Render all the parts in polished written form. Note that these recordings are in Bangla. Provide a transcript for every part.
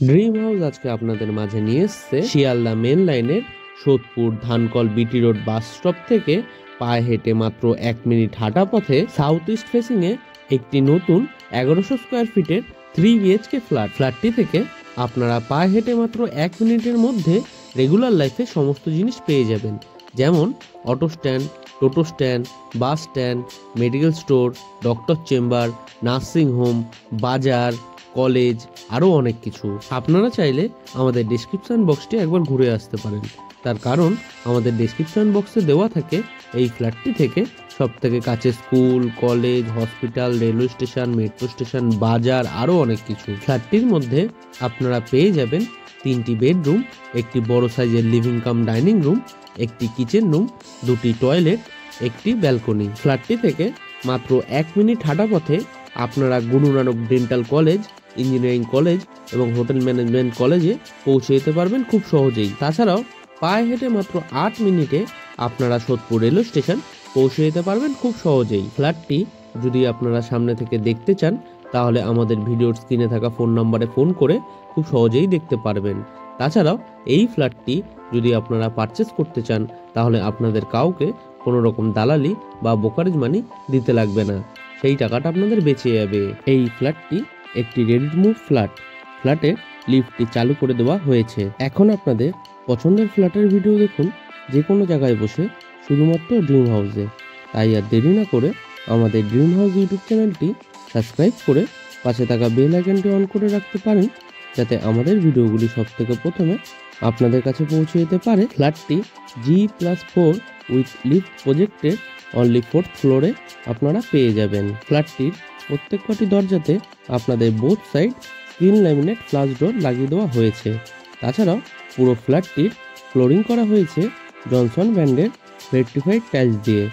ড্রিম হাউস আজকে আপনাদের মাঝে নিয়ে এসছে শিয়ালদা মেন লাইনের Sodepur ধানকল BT road bus stop থেকে পায়ে হেঁটে মাত্র 1 মিনিট হাঁটা পথে সাউথ ইস্ট ফেসিং এ একটি নতুন 1100 স্কোয়ার ফিটের 3 বিএইচকে ফ্ল্যাটটি থেকে আপনারা পায়ে হেঁটে মাত্র 1 মিনিটের মধ্যে রেগুলার লাইফে সমস্ত জিনিস পেয়ে যাবেন, যেমন auto stand, toto stand, bus stand, medical store, doctor chamber, nursing home, বাজার, কলেজ, আরও অনেক কিছু। আপনারা চাইলে আমাদের ডেসক্রিপশন বক্সটি একবার ঘুরে আসতে পারেন, তার কারণ আমাদের ডেসক্রিপশন বক্সে দেওয়া থাকে এই ফ্ল্যাটটি থেকে সব থেকে কাছে school, college, hospital, railway station, metro station, বাজার, আরও অনেক কিছু। ফ্ল্যাটটির মধ্যে আপনারা পেয়ে যাবেন 3টি বেডরুম, একটি বড় সাইজের লিভিং কাম ডাইনিং রুম, একটি কিচেন রুম, 2টি টয়লেট, একটি ব্যালকনি। ফ্ল্যাটটি থেকে মাত্র 1 মিনিট হাঁটা পথে আপনারা Guru Nanak dental college, engineering college এবং হোটেল ম্যানেজমেন্ট কলেজে পৌঁছে যেতে পারবেন খুব সহজেই। তাছাড়াও পায়ে হেঁটে মাত্র 8 মিনিটে আপনারা সোদপুর রেলওয়ে স্টেশন পৌঁছে যেতে পারবেন খুব সহজেই। ফ্ল্যাটটি যদি আপনারা সামনে থেকে দেখতে চান তাহলে আমাদের ভিডিওর স্ক্রিনে থাকা ফোন নম্বরে ফোন করে খুব সহজেই দেখতে পারবেন। তাছাড়াও এই ফ্ল্যাটটি যদি আপনারা পারচেস করতে চান তাহলে আপনাদের কাউকে কোনো রকম দালালি বা ব্রোকারেজ মানি দিতে লাগবে না, সেই টাকাটা আপনাদের বেঁচে যাবে। এই ফ্ল্যাটটি একটি রেডি টু মুভ ফ্ল্যাটের লিফটটি চালু করে দেওয়া হয়েছে। এখন আপনাদের পছন্দের ফ্ল্যাটের ভিডিও দেখুন যে কোনো জায়গায় বসে, শুধুমাত্র ড্রিম হাউসে। তাই আর দেরি না করে আমাদের ড্রিম হাউস ইউটিউব চ্যানেলটি সাবস্ক্রাইব করে পাশে থাকা বেল আইকনটি অন করে রাখতে পারেন, যাতে আমাদের ভিডিওগুলি সব থেকে প্রথমে আপনাদের কাছে পৌঁছে যেতে পারে। ফ্ল্যাটটি G+4 উইথ লিফট প্রজেক্টের অনলি 4th ফ্লোরে আপনারা পেয়ে যাবেন। ফ্ল্যাটটির প্রত্যেক কটি দরজাতে আপনাদের both side screen laminate flush door লাগিয়ে দেওয়া হয়েছে। তাছাড়াও পুরো ফ্ল্যাটটির ফ্লোরিং করা হয়েছে জনসন ব্র্যান্ডের ভেট্রিফাইড টাইলস দিয়ে,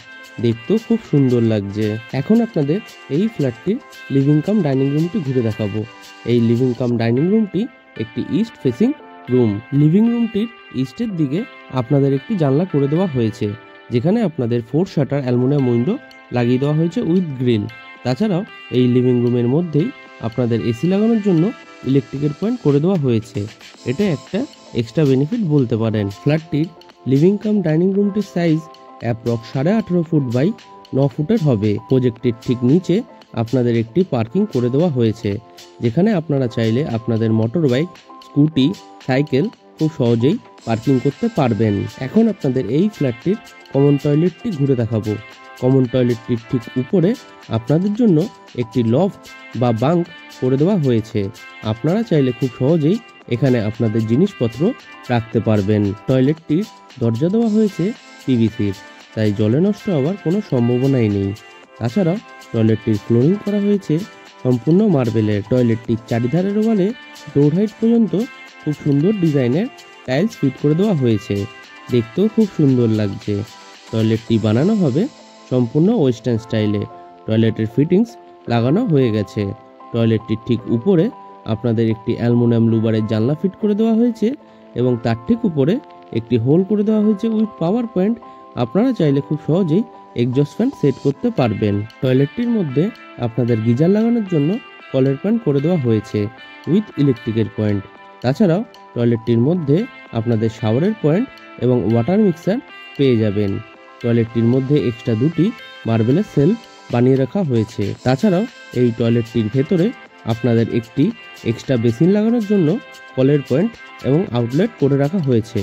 দেখতেও খুব সুন্দর লাগছে। এখন আপনাদের এই ফ্ল্যাটটির লিভিং কাম ডাইনিং রুমটি ঘুরে দেখাবো। এই লিভিং কাম ডাইনিং রুমটি একটি ইস্ট ফেসিং রুম। লিভিং রুমটির ইস্টের দিকে আপনাদের একটি জানলা করে দেওয়া হয়েছে, যেখানে আপনাদের 4 শাটার অ্যালুমিনিয়াম উইন্ডো লাগিয়ে দেওয়া হয়েছে উইথ গ্রিল। তাছাড়াও এই লিভিং রুমের মধ্যেই আপনাদের এসি লাগানোর জন্য ইলেকট্রিকের পয়েন্ট করে দেওয়া হয়েছে। এটা একটা এক্সট্রা বেনিফিট বলতে পারেন। ফ্ল্যাটটির লিভিং কাম ডাইনিং রুমটির সাইজ অ্যাপ্রক্স 18.5 ফুট বাই 9 ফুটের হবে। প্রজেক্টের ঠিক নিচে আপনাদের একটি পার্কিং করে দেওয়া হয়েছে, যেখানে আপনারা চাইলে আপনাদের মোটর বাইক, স্কুটি, সাইকেল খুব সহজেই পার্কিং করতে পারবেন। এখন আপনাদের এই ফ্ল্যাটটির কমন টয়লেটটি ঘুরে দেখাবো। কমন টয়লেটটির ঠিক উপরে আপনাদের জন্য একটি লফট বা বাঙ্ক করে দেওয়া হয়েছে। আপনারা চাইলে খুব সহজেই এখানে আপনাদের জিনিসপত্র রাখতে পারবেন। টয়লেটটির দরজা দেওয়া হয়েছে পিভিসির, তাই জলে নষ্ট হওয়ার কোনো সম্ভাবনাই নেই। তাছাড়াও টয়লেটটির ফ্লোরিং করা হয়েছে সম্পূর্ণ মার্বেলের। টয়লেটটির চারিধারের ওয়ালে ডোর হাইট পর্যন্ত খুব সুন্দর ডিজাইনের টাইলস ফিট করে দেওয়া হয়েছে, দেখতেও খুব সুন্দর লাগছে। টয়লেটটি বানানো হবে সম্পূর্ণ ওয়েস্টার্ন স্টাইলে। টয়লেটের ফিটিংস লাগানো হয়ে গেছে। টয়লেটটির ঠিক উপরে আপনাদের একটি অ্যালুমিনিয়াম লুবারের জানলা ফিট করে দেওয়া হয়েছে এবং তার ঠিক উপরে একটি হোল করে দেওয়া হয়েছে উইথ পাওয়ার পয়েন্ট। আপনারা চাইলে খুব সহজেই এক্সজস্ট ফ্যান সেট করতে পারবেন। টয়লেটটির মধ্যে আপনাদের গিজার লাগানোর জন্য কলের পয়েন্ট করে দেওয়া হয়েছে উইথ ইলেকট্রিকের পয়েন্ট। তাছাড়াও টয়লেটটির মধ্যে আপনাদের শাওয়ারের পয়েন্ট এবং ওয়াটার মিক্সার পেয়ে যাবেন। টয়লেটটির মধ্যে এক্সট্রা 2টি মার্বেলের সেলফ বানিয়ে রাখা হয়েছে। তাছাড়াও এই টয়লেটটির ভেতরে আপনাদের একটি এক্সট্রা বেসিন লাগানোর জন্য কলের পয়েন্ট এবং আউটলেট করে রাখা হয়েছে।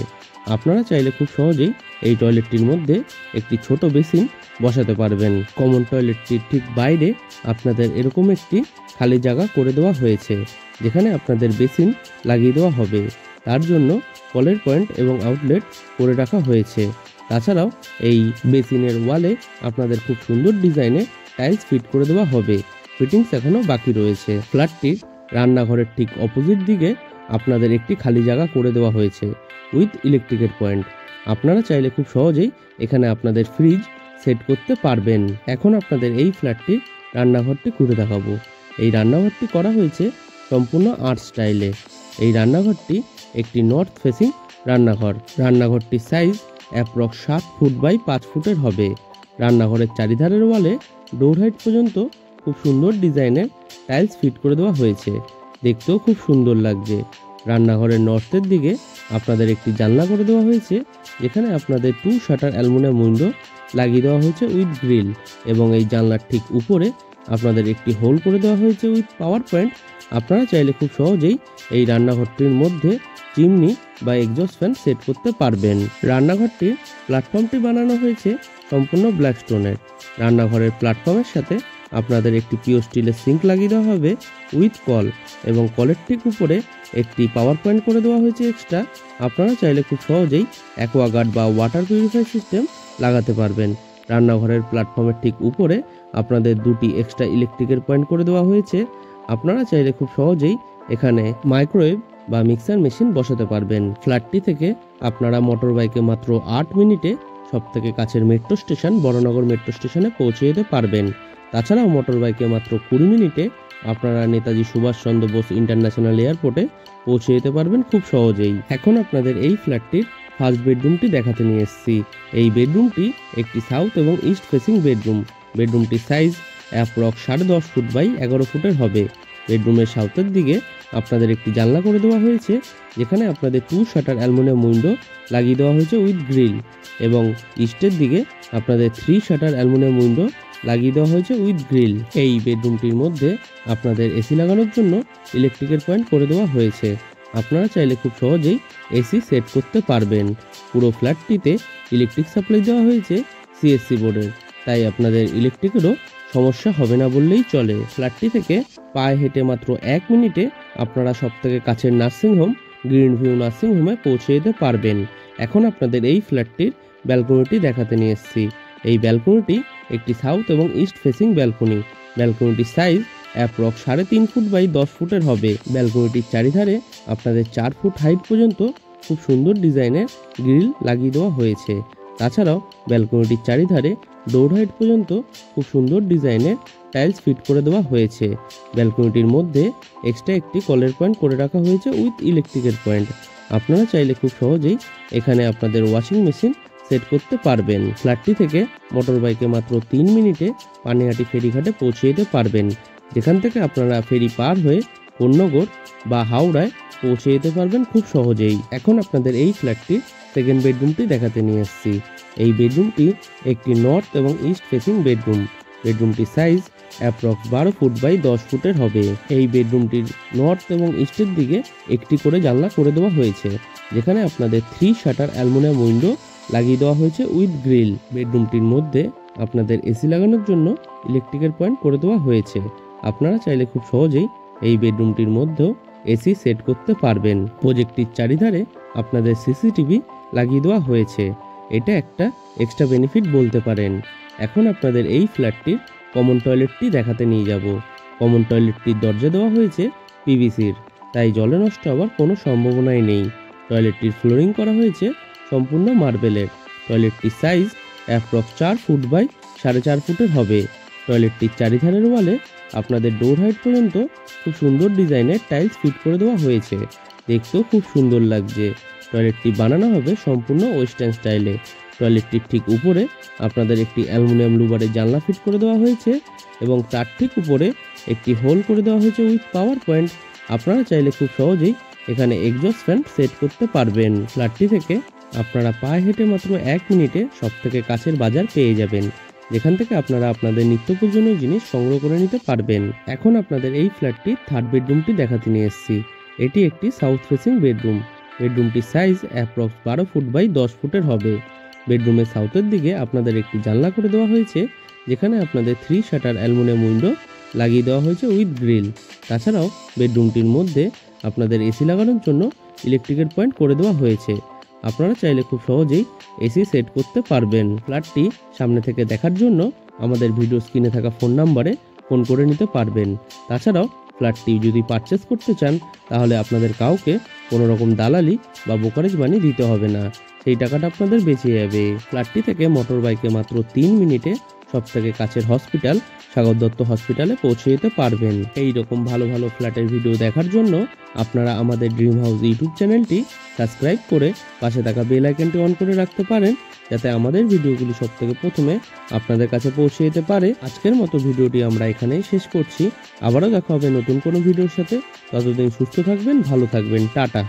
আপনারা চাইলে খুব সহজেই এই টয়লেটটির মধ্যে একটি ছোট বেসিন বসাতে পারবেন। কমন টয়লেটটির ঠিক বাইরে আপনাদের এরকম একটি খালি জায়গা করে দেওয়া হয়েছে, যেখানে আপনাদের বেসিন লাগিয়ে দেওয়া হবে। তার জন্য কলের পয়েন্ট এবং আউটলেট করে রাখা হয়েছে। তাছাড়াও এই বেসিনের ওয়ালে আপনাদের খুব সুন্দর ডিজাইনে টাইলস ফিট করে দেওয়া হবে। ফিটিংস এখনো বাকি রয়েছে। ফ্ল্যাটটির রান্নাঘরের ঠিক অপোজিট দিকে আপনাদের একটি খালি জায়গা করে দেওয়া হয়েছে উইথ ইলেকট্রিকের পয়েন্ট। আপনারা চাইলে খুব সহজেই এখানে আপনাদের ফ্রিজ সেট করতে পারবেন। এখন আপনাদের এই ফ্ল্যাটটির রান্নাঘরটি ঘুরে দেখাবো। এই রান্নাঘরটি করা হয়েছে সম্পূর্ণ আর্ট স্টাইলে। এই রান্নাঘরটি একটি নর্থ ফেসিং রান্নাঘর। রান্নাঘরটির সাইজ অ্যাপ্রক্স 7 ফুট বাই 5 ফুটের হবে। রান্নাঘরের চারিধারের ওয়ালে ডোর হাইট পর্যন্ত খুব সুন্দর ডিজাইনের টাইলস ফিট করে দেওয়া হয়েছে, দেখতেও খুব সুন্দর লাগছে। রান্নাঘরের নর্থের দিকে আপনাদের একটি জানলা করে দেওয়া হয়েছে, যেখানে আপনাদের 2 শাটার অ্যালুমিনিয়াম উইন্ডো লাগিয়ে দেওয়া হয়েছে উইথ গ্রিল, এবং এই জানলার ঠিক উপরে আপনাদের একটি হোল করে দেওয়া হয়েছে উইথ পাওয়ার পয়েন্ট। আপনারা চাইলে খুব সহজেই এই রান্নাঘরটির মধ্যে চিমনি বা এক্সস্ট ফ্যান সেট করতে পারবেন। রান্নাঘরটির প্ল্যাটফর্মটি বানানো হয়েছে সম্পূর্ণ ব্ল্যাক স্টোনের। রান্নাঘরের প্ল্যাটফর্মের সাথে আপনাদের একটি পিওর স্টিলের সিঙ্ক লাগিয়ে দেওয়া হবে উইথ কল, এবং কলের ঠিক উপরে একটি পাওয়ার পয়েন্ট করে দেওয়া হয়েছে এক্সট্রা। আপনারা চাইলে খুব সহজেই অ্যাকোয়াগার্ড বা ওয়াটার পিউরিফাই সিস্টেম লাগাতে পারবেন। রান্নাঘরের প্ল্যাটফর্মের ঠিক উপরে আপনাদের 2টি এক্সট্রা ইলেকট্রিকের পয়েন্ট করে দেওয়া হয়েছে। আপনারা চাইলে খুব সহজেই এখানে মাইক্রোওয়েভ বা মিক্সার মেশিন বসাতে পারবেন। ফ্ল্যাটটি থেকে আপনারা মোটর বাইকে মাত্র 8 মিনিটে সবথেকে কাছের মেট্রো স্টেশন বড়নগর মেট্রো স্টেশনে পৌঁছে যেতে পারবেন। তাছাড়াও মোটর বাইকে মাত্র 20 মিনিটে আপনারা নেতাজি সুভাষচন্দ্র বোস ইন্টারন্যাশনাল এয়ারপোর্টে পৌঁছে যেতে পারবেন খুব সহজেই। এখন আপনাদের এই ফ্ল্যাটটির ফার্স্ট বেডরুমটি দেখাতে নিয়ে এসেছি। এই বেডরুমটি একটি সাউথ এবং ইস্ট ফেসিং বেডরুম। বেডরুমটির সাইজ অ্যাপ্রক্স 10.5 ফুট বাই 11 ফুটের হবে। বেডরুমের সাউথের দিকে আপনাদের একটি জানলা করে দেওয়া হয়েছে, যেখানে আপনাদের 2 শাটার অ্যালুমিনিয়াম উইন্ডো লাগিয়ে দেওয়া হয়েছে উইথ গ্রিল, এবং ইস্টের দিকে আপনাদের 3 শাটার অ্যালুমিনিয়াম উইন্ডো লাগিয়ে দেওয়া হয়েছে উইথ গ্রিল। এই বেডরুমটির মধ্যে আপনাদের এসি লাগানোর জন্য ইলেকট্রিকের পয়েন্ট করে দেওয়া হয়েছে। আপনারা চাইলে খুব সহজেই এসি সেট করতে পারবেন। পুরো ফ্ল্যাটটিতে ইলেকট্রিক সাপ্লাই দেওয়া হয়েছে সিএসসি বোর্ডের, তাই আপনাদের ইলেকট্রিকেরও সমস্যা হবে না বললেই চলে। ফ্ল্যাটটি থেকে পায়ে হেঁটে মাত্র 1 মিনিটে আপনারা সবথেকে কাছের নার্সিংহোম গ্রিন ভিউ নার্সিংহোমে পৌঁছে যেতে পারবেন। এখন আপনাদের এই ফ্ল্যাটটির ব্যালকনিটি দেখাতে নিয়ে এসেছি। এই ব্যালকনিটি একটি সাউথ এবং ইস্ট ফেসিং ব্যালকনি। ব্যালকনিটির সাইজ অ্যাপ্রক্স 3.5 ফুট বাই 10 ফুটের হবে। ব্যালকনিটির চারিধারে আপনাদের 4 ফুট হাইট পর্যন্ত খুব সুন্দর ডিজাইনের গ্রিল লাগিয়ে দেওয়া হয়েছে। তাছাড়াও ব্যালকনিটির চারিধারে ডোর হাইট পর্যন্ত খুব সুন্দর ডিজাইনের টাইলস ফিট করে দেওয়া হয়েছে। ব্যালকনিটির মধ্যে এক্সট্রা একটি কলের পয়েন্ট করে রাখা হয়েছে উইথ ইলেকট্রিকের পয়েন্ট। আপনারা চাইলে খুব সহজেই এখানে আপনাদের ওয়াশিং মেশিন সেট করতে পারবেন। ফ্ল্যাটটি থেকে মোটর বাইকে মাত্র 3 মিনিটে পানিহাটি ফেরিঘাটে পৌঁছে যেতে পারবেন, যেখান থেকে আপনারা ফেরি পার হয়ে কোন্নগর বা হাওড়ায় পৌঁছে যেতে পারবেন খুব সহজেই। এখন আপনাদের এই ফ্ল্যাটটির সেকেন্ড বেডরুমটি দেখাতে নিয়ে এসেছি। এই বেডরুমটি একটি নর্থ এবং ইস্ট ফেসিং বেডরুম। বেডরুমটির সাইজ অ্যাপ্রক্স 12 ফুট বাই 10 ফুটের হবে। এই বেডরুমটির নর্থ এবং ইস্টের দিকে একটি করে জানলা করে দেওয়া হয়েছে, যেখানে আপনাদের 3 শাটার অ্যালুমিনিয়াম উইন্ডো লাগিয়ে দেওয়া হয়েছে উইথ গ্রিল। বেডরুমটির মধ্যে আপনাদের এসি লাগানোর জন্য ইলেকট্রিকের পয়েন্ট করে দেওয়া হয়েছে। আপনারা চাইলে খুব সহজেই এই বেডরুমটির মধ্যেও এসি সেট করতে পারবেন। প্রজেক্টটির চারিধারে আপনাদের সিসিটিভি লাগিয়ে দেওয়া হয়েছে। এটা একটা এক্সট্রা বেনিফিট বলতে পারেন। এখন আপনাদের এই ফ্ল্যাটটির কমন টয়লেটটি দেখাতে নিয়ে যাব। কমন টয়লেটটির দরজা দেওয়া হয়েছে পিভিসির, তাই জলে নষ্ট হওয়ার কোনো সম্ভাবনাই নেই। টয়লেটটির ফ্লোরিং করা হয়েছে সম্পূর্ণ মার্বেলের। টয়লেটটির সাইজ অ্যাপ্রক্স 4 ফুট বাই 4.5 ফুটের হবে। টয়লেটটির চারিধারের ওয়ালে আপনাদের ডোর হাইট পর্যন্ত খুব সুন্দর ডিজাইনের টাইলস ফিট করে দেওয়া হয়েছে। দেখতেও খুব সুন্দর লাগছে। টয়লেটটি বানানো হবে সম্পূর্ণ ওয়েস্টার্ন স্টাইলে। টয়লেটটির ঠিক উপরে আপনাদের একটি অ্যালুমিনিয়াম লুবারের জানলা ফিট করে দেওয়া হয়েছে, এবং তার ঠিক উপরে একটি হোল করে দেওয়া হয়েছে উইথ পাওয়ার পয়েন্ট। আপনারা চাইলে খুব সহজেই এখানে এক্সস্ট ফ্যান সেট করতে পারবেন। ফ্ল্যাটটি থেকে আপনারা পায়ে হেঁটে মাত্র 1 মিনিটে সবথেকে কাছের বাজার পেয়ে যাবেন, যেখান থেকে আপনারা আপনাদের নিত্য প্রয়োজনীয় জিনিস সংগ্রহ করে নিতে পারবেন। এখন আপনাদের এই ফ্ল্যাটটির থার্ড বেডরুমটি দেখাতে নিয়ে এসেছি। এটি একটি সাউথ ফেসিং বেডরুম। বেডরুমটির সাইজ অ্যাপ্রক্স 12 ফুট বাই 10 ফুটের হবে। বেডরুমের সাউথের দিকে আপনাদের একটি জানলা করে দেওয়া হয়েছে, যেখানে আপনাদের 3 শাটার অ্যালুমিনিয়াম উইন্ডো লাগিয়ে দেওয়া হয়েছে উইথ গ্রিল। তাছাড়াও বেডরুমটির মধ্যে আপনাদের এসি লাগানোর জন্য ইলেকট্রিকের পয়েন্ট করে দেওয়া হয়েছে। আপনারা চাইলে খুব সহজেই এসি সেট করতে পারবেন। ফ্ল্যাটটি সামনে থেকে দেখার জন্য আমাদের ভিডিও স্ক্রিনে থাকা ফোন নাম্বারে ফোন করে নিতে পারবেন। তাছাড়াও ফ্ল্যাটটি যদি পারচেস করতে চান, তাহলে আপনাদের কাউকে কোনো রকম দালালি বা ব্রোকারেজ মানি দিতে হবে না, সেই টাকাটা আপনাদের বেঁচে যাবে। ফ্ল্যাটটি থেকে মোটর বাইকে মাত্র 3 মিনিটে সবথেকে কাছের হসপিটাল সাগর দত্ত হসপিটালে পৌঁছে যেতে পারবেন। এই রকম ভালো ভালো ফ্ল্যাটের ভিডিও দেখার জন্য আপনারা আমাদের ড্রিম হাউস ইউটিউব চ্যানেলটি সাবস্ক্রাইব করে পাশে থাকা বেল আইকনটি অন করে রাখতে পারেন, যাতে আমাদের ভিডিওগুলি সবথেকে প্রথমে আপনাদের কাছে পৌঁছে যেতে পারে। আজকের মতো ভিডিওটি আমরা এখানেই শেষ করছি। আবারও দেখা হবে নতুন কোনো ভিডিওর সাথে। ততদিন সুস্থ থাকবেন, ভালো থাকবেন, টাটা।